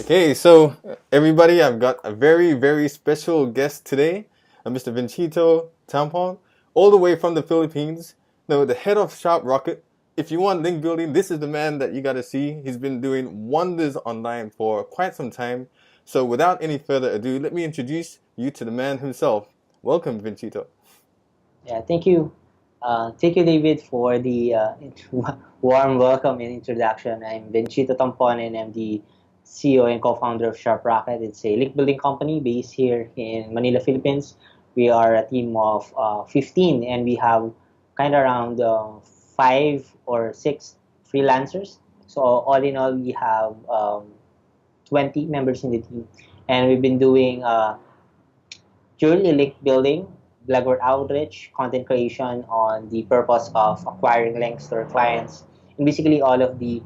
Okay, so everybody, I've got a very, very special guest today, Mr. Venchito Tampon, all the way from the Philippines. No, the head of SharpRocket. If you want link building, this is the man that you got to see. He's been doing wonders online for quite some time. So without any further ado, let me introduce you to the man himself. Welcome, Venchito. Yeah, thank you. Thank you, David, for the warm welcome and introduction. I'm Venchito Tampon, and I'm the CEO and co-founder of SharpRocket. It's a link building company based here in Manila, Philippines. We are a team of 15, and we have kind of around 5 or 6 freelancers. So all in all, we have 20 members in the team, and we've been doing purely link building, blogger outreach, content creation on the purpose of acquiring links to our clients. And basically, all of the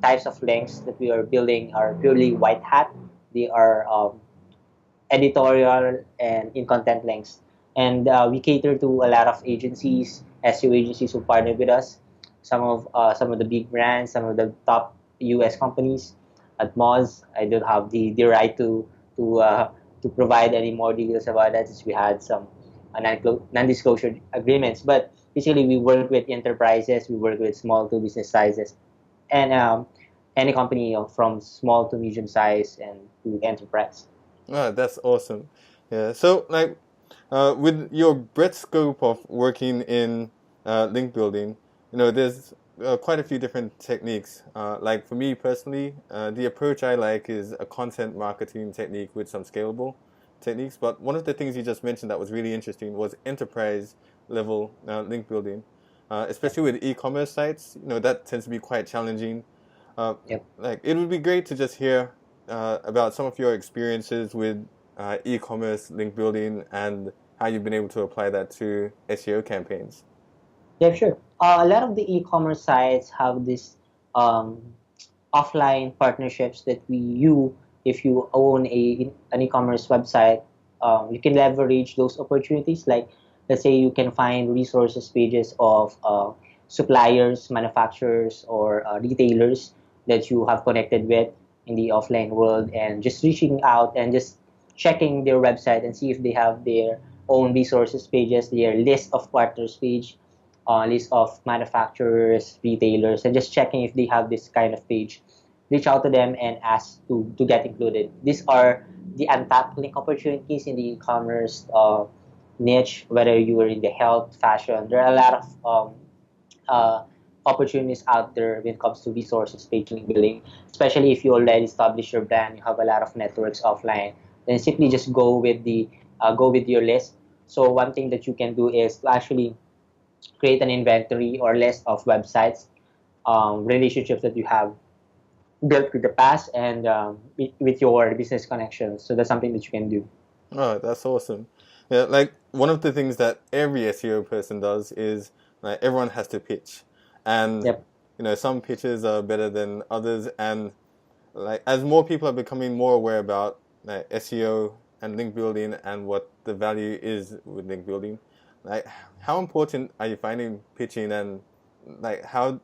types of links that we are building are purely white hat. They are editorial and in content links. And we cater to a lot of agencies, SEO agencies who partner with us. Some of the big brands, some of the top US companies at Moz. I don't have the right to uh, to provide any more details about that, since we had some non-disclosure agreements. But basically, we work with enterprises, we work with small to business sizes, and any company, from small to medium size and to enterprise. Ah, that's awesome. Yeah. So, with your breadth scope of working in link building, there's quite a few different techniques. Like for me personally, the approach I like is a content marketing technique with some scalable techniques. But one of the things you just mentioned that was really interesting was enterprise level link building, especially with e-commerce sites. That tends to be quite challenging. Yep. Like it would be great to just hear about some of your experiences with e-commerce link building and how you've been able to apply that to SEO campaigns. Yeah, sure. A lot of the e-commerce sites have this um, offline partnerships that if you own an e-commerce website, you can leverage those opportunities. Like, let's say you can find resources pages of suppliers, manufacturers, or retailers that you have connected with in the offline world, and just reaching out and just checking their website and see if they have their own resources pages, their list of partners page, list of manufacturers, retailers, and just checking if they have this kind of page. Reach out to them and ask to get included. These are the untapped link opportunities in the e-commerce niche, whether you are in the health, fashion. There are a lot of uh, opportunities out there when it comes to resources page link building, especially if you already established your brand, you have a lot of networks offline, then simply just go with your list. So one thing that you can do is to actually create an inventory or list of websites, relationships that you have built with the past, and with your business connections. So that's something that you can do. Oh, that's awesome. Yeah, like one of the things that every SEO person does is like everyone has to pitch. And Yep. some pitches are better than others and like as more people are becoming more aware about like SEO and link building and what the value is with link building, like how important are you finding pitching and like how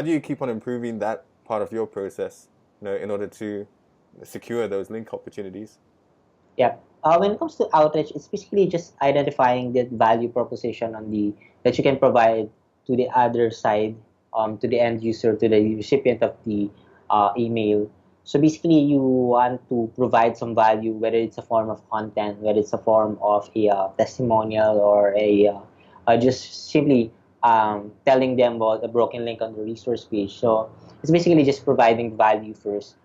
do you keep on improving that part of your process, in order to secure those link opportunities? Yep. When it comes to outreach, it's basically just identifying the value proposition on the that you can provide to the other side, to the end user, to the recipient of the email. So basically, you want to provide some value, whether it's a form of content, whether it's a form of a testimonial, or just simply telling them about a broken link on the resource page. So it's basically just providing value first.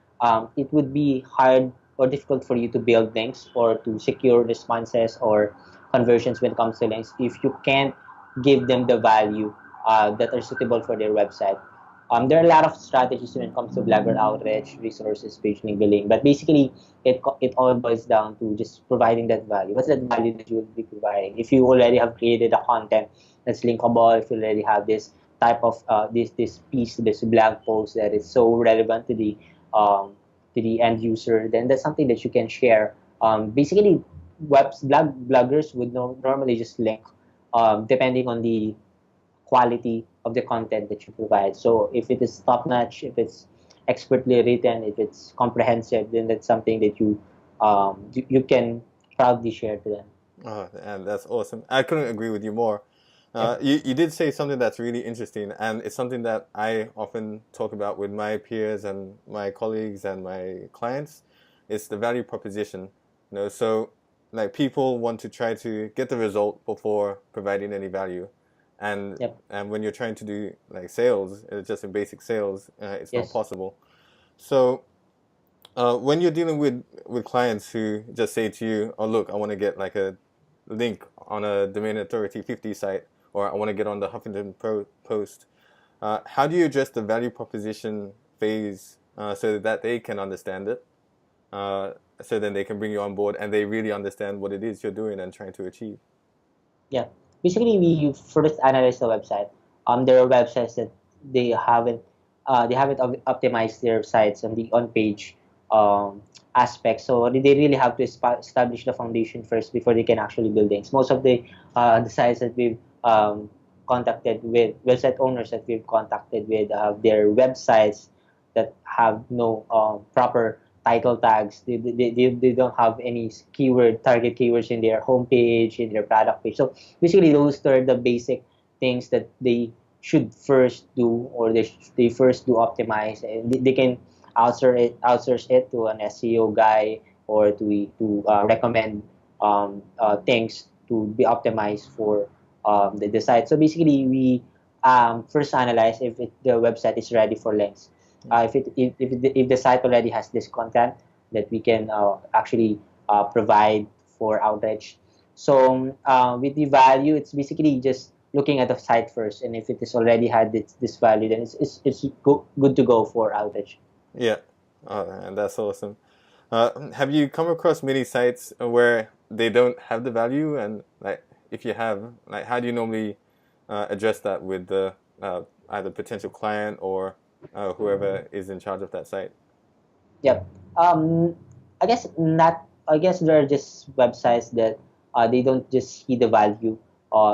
It would be hard or difficult for you to build links or to secure responses or conversions when it comes to links if you can't give them the value that are suitable for their website. There are a lot of strategies when it comes to blogger outreach, resources, page link building, but basically it all boils down to just providing that value. What's that value that you will be providing? If you already have created a content that's linkable, if you already have this type of this piece, this blog post that is so relevant um, to the end user, then that's something that you can share. Basically, bloggers would normally just link, depending on the quality of the content that you provide. So if it is top notch, if it's expertly written, if it's comprehensive, then that's something that you can proudly share to them. Oh, and that's awesome. I couldn't agree with you more. Yep. You did say something that's really interesting, and it's something that I often talk about with my peers and my colleagues and my clients. It's the value proposition. So like people want to try to get the result before providing any value, and Yep. and when you're trying to do like sales, just in basic sales, it's not Yes. possible. So when you're dealing with clients who just say to you, "Oh, look, I want to get like a link on a domain authority 50 site, or I want to get on the Post," how do you address the value proposition phase so that they can understand it, uh, so then they can bring you on board and they really understand what it is you're doing and trying to achieve? Yeah. Basically, we first analyze the website. There are websites that they haven't optimized their sites on the on-page um, aspect. So they really have to establish the foundation first before they can actually build things. Most of the sites that we've contacted with, website owners that we've contacted with, their websites that have no proper title tags. They don't have any target keywords in their homepage, in their product page. So basically, those are the basic things that they should first do, or they first do optimize, and they can outsource it to an SEO guy, or to recommend things to be optimized for the site. So basically, we first analyze if the website is ready for links. If the site already has this content that we can actually provide for outreach. So with the value, it's basically just looking at the site first, and if it is already had this value, then it's good to go for outreach. Yeah, and that's awesome. Have you come across many sites where they don't have the value, and like if you have, like how do you normally address that with the either potential client or whoever is in charge of that site? Yep. Um, I guess not. I guess there are just websites that they don't just see the value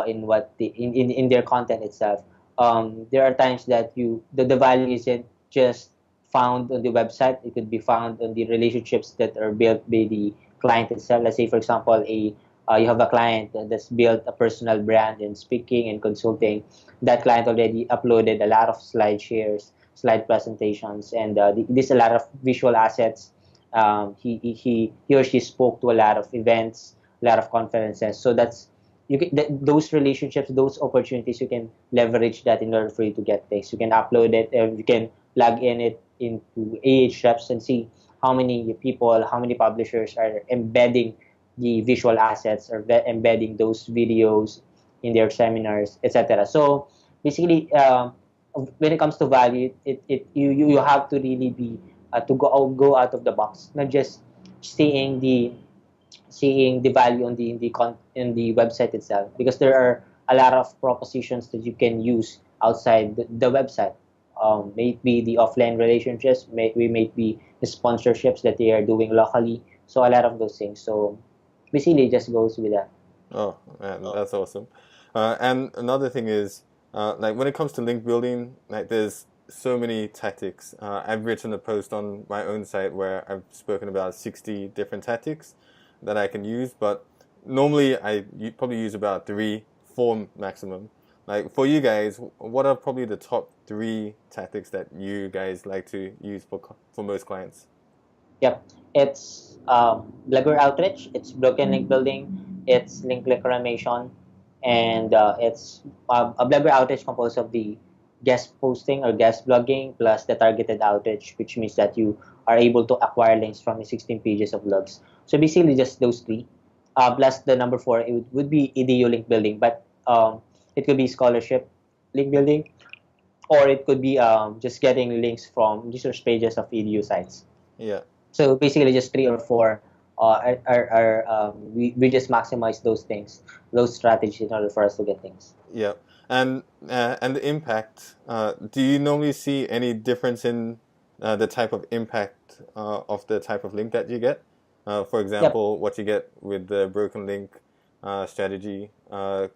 in their content itself. There are times that the value isn't just found on the website. It could be found on the relationships that are built by the client itself. Let's say, for example, you have a client that's built a personal brand in speaking and consulting. That client already uploaded a lot of slide shares, slide presentations, and there's a lot of visual assets. He or she spoke to a lot of events, a lot of conferences. So those relationships, those opportunities, you can leverage that in order for you to get things. You can upload it, and you can plug in it into Ahrefs and see how many people, how many publishers are embedding the visual assets, or embedding those videos in their seminars, etc. So basically, when it comes to value, you have to really be to go out of the box, not just seeing the value on in the website itself, because there are a lot of propositions that you can use outside the website. Maybe the offline relationships, maybe the sponsorships that they are doing locally. So a lot of those things. So basically, it just goes with that. Oh man, that's awesome. And another thing is, like when it comes to link building, like there's so many tactics. I've written a post on my own site where I've spoken about 60 different tactics that I can use, but normally probably use about three, four maximum. Like for you guys, what are probably the top three tactics that you guys like to use for most clients? Yep. It's blogger outreach, it's broken link building, it's link reclamation, and it's a blogger outreach composed of the guest posting or guest blogging plus the targeted outreach, which means that you are able to acquire links from the 16 pages of blogs. So basically, just those three. Plus the number four, it would be EDU link building, but it could be scholarship link building, or it could be just getting links from research pages of EDU sites. Yeah. So basically, just three or four we just maximize those things, those strategies in order for us to get things. Yeah, and the impact. Do you normally see any difference in the type of impact of the type of link that you get? For Yep. example, what you get with the broken link strategy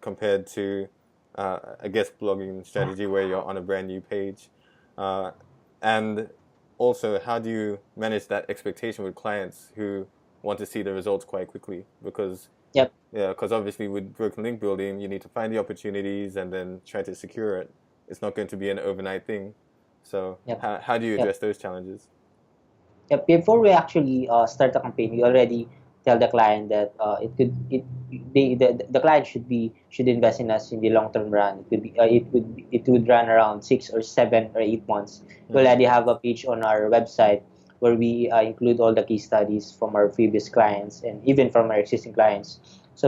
compared to a guest blogging strategy where you're on a brand new page, and also, how do you manage that expectation with clients who want to see the results quite quickly? Because Yep. yeah, because obviously with broken link building, you need to find the opportunities and then try to secure it. It's not going to be an overnight thing. So Yep. how do you Yep. address those challenges? Yep. Before we actually start the campaign, we already tell the client that the client should invest in us in the long term run. It would run around 6 or 7 or 8 months. We Mm-hmm. already have a page on our website where we include all the case studies from our previous clients and even from our existing clients. So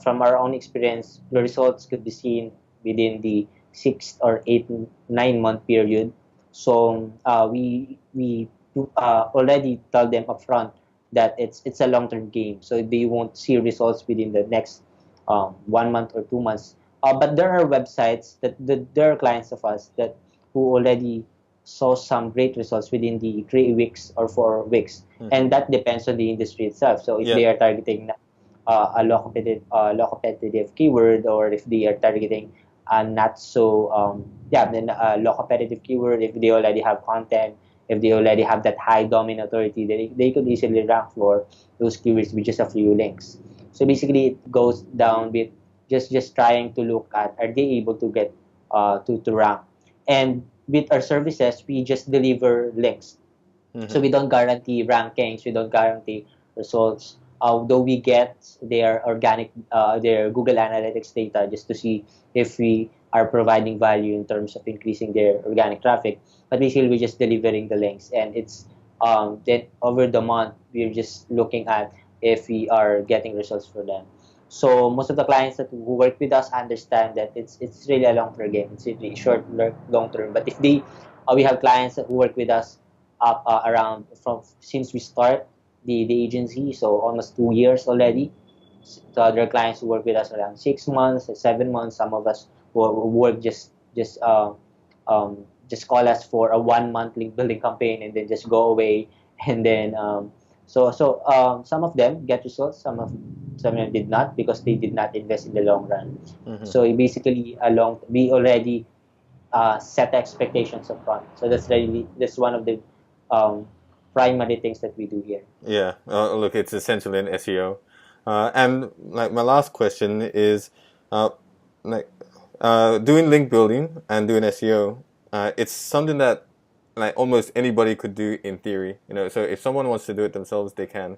from our own experience, the results could be seen within the 6 or 8 9 month period. So we already tell them upfront that it's a long term game. So they won't see results within the next 1 month or 2 months. But there are websites that there are clients of us that who already saw some great results within the 3 weeks or 4 weeks, Mm-hmm. and that depends on the industry itself. So if Yeah. they are targeting low competitive keyword, or if they are targeting not so then low competitive keyword, if they already have content, if they already have that high domain authority, they could easily rank for those keywords with just a few links. So basically it goes down with just trying to look at, are they able to get to rank. And with our services, we just deliver links. So Mm-hmm. we don't guarantee rankings, we don't guarantee results. Though we get their Google Analytics data just to see if we are providing value in terms of increasing their organic traffic. But basically, we're just delivering the links, and it's then over the month we're just looking at if we are getting results for them. So most of the clients that who work with us understand that it's really a long term game. It's really short, long term. But if we have clients that who work with us up around from since we start the agency, so almost 2 years already. The other clients who work with us around 6 months, 7 months. Some of us who work just call us for a 1 month link building campaign and then just go away. And then some of them get results, some of them did not because they did not invest in the long run. Mm-hmm. So basically, we already set expectations up front. So that's one of the um, primary things that we do here. Yeah. Look, it's essential in SEO. And like my last question is, uh, like doing link building and doing SEO, it's something that like almost anybody could do in theory. So if someone wants to do it themselves, they can.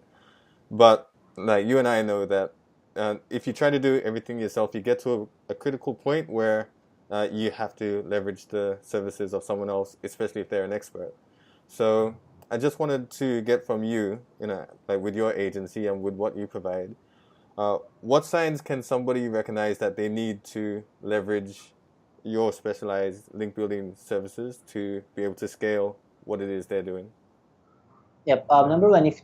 But like you and I know that if you try to do everything yourself, you get to a critical point where you have to leverage the services of someone else, especially if they're an expert. So I just wanted to get from you, like with your agency and with what you provide, what signs can somebody recognize that they need to leverage your specialized link building services to be able to scale what it is they're doing? Yep. Number one, if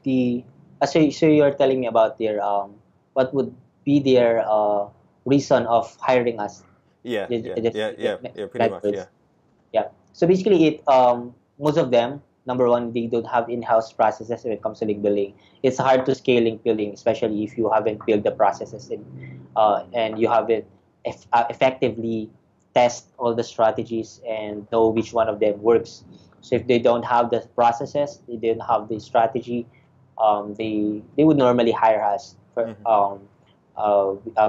so you're telling me about their what would be their reason of hiring us? Yeah, yeah, yeah, yeah, yeah, pretty Like much, yeah. words. Yeah. So basically, most of them, number one, they don't have in-house processes when it comes to link building. It's hard to scale link building, especially if you haven't built the processes and you haven't effectively test all the strategies and know which one of them works. So if they don't have the processes, they don't have the strategy, they would normally hire us Hmm.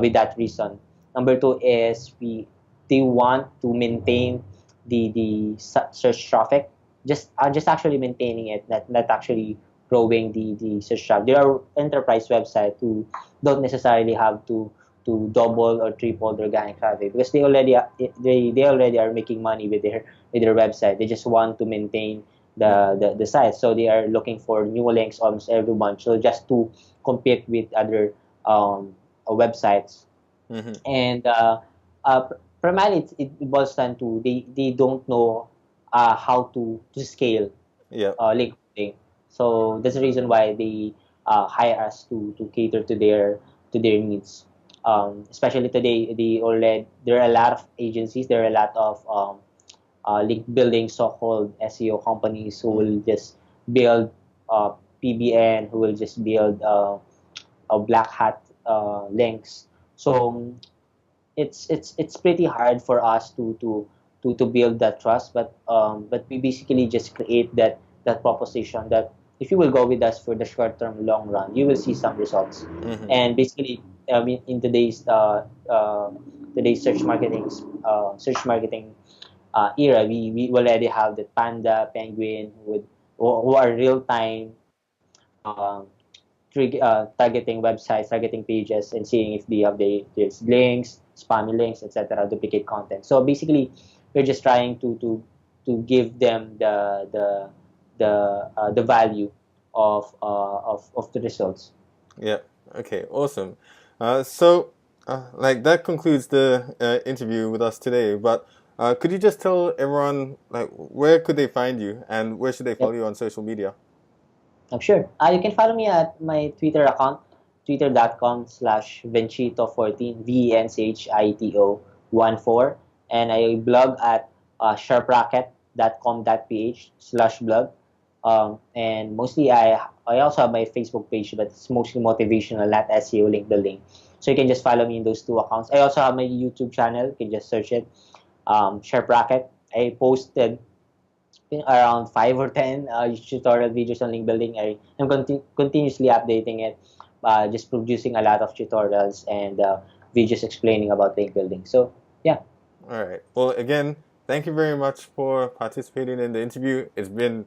with that reason. Number two is they want to maintain the search traffic, just actually maintaining it, not actually growing the search traffic. There are enterprise websites who don't necessarily have to double or triple the organic traffic because they already are making money with their website. They just want to maintain Yeah. the site, so they are looking for new links almost every month, so just to compete with other websites. Hmm. And uh, primarily it boils down to they don't know how to scale Yeah. link building. So that's the reason why they hire us to cater to their needs. Especially today, there are a lot of agencies, there are a lot of link building so-called SEO companies who Hmm. will just build PBN, who will just build black hat links. So it's pretty hard for us to to build that trust. But we basically just create that proposition that if you will go with us for the short term, long run, you will see some results. Mm-hmm. And basically, I mean, in today's search marketing era, we already have the Panda, Penguin, who are real time um, targeting websites, targeting pages, and seeing if they have there's links, spammy links, etc., duplicate content. So basically, we're just trying to give them the value of the results. Yeah. Okay. Awesome. Like that concludes the interview with us today. But could you just tell everyone like where could they find you and where should they follow Yep. you on social media? I'm sure. You can follow me at my Twitter account, twitter.com/Venchito14, Venchito 14, and I blog at sharprocket.com.ph/blog. And mostly I also have my Facebook page, but it's mostly motivational, not SEO link building. So you can just follow me in those two accounts. I also have my YouTube channel. You can just search it, SharpRocket. I posted around 5 or 10 tutorial videos on link building. I am continuously updating it, just producing a lot of tutorials and videos explaining about link building. So yeah, All right. Well, again, thank you very much for participating in the interview. It's been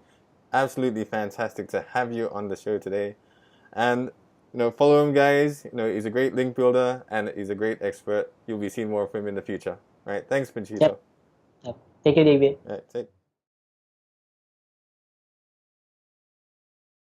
absolutely fantastic to have you on the show today. And follow him, guys. He's a great link builder and he's a great expert. You'll be seeing more of him in the future. All right. Thanks, Benchito. yep, yep. Thank you, David. All right. Take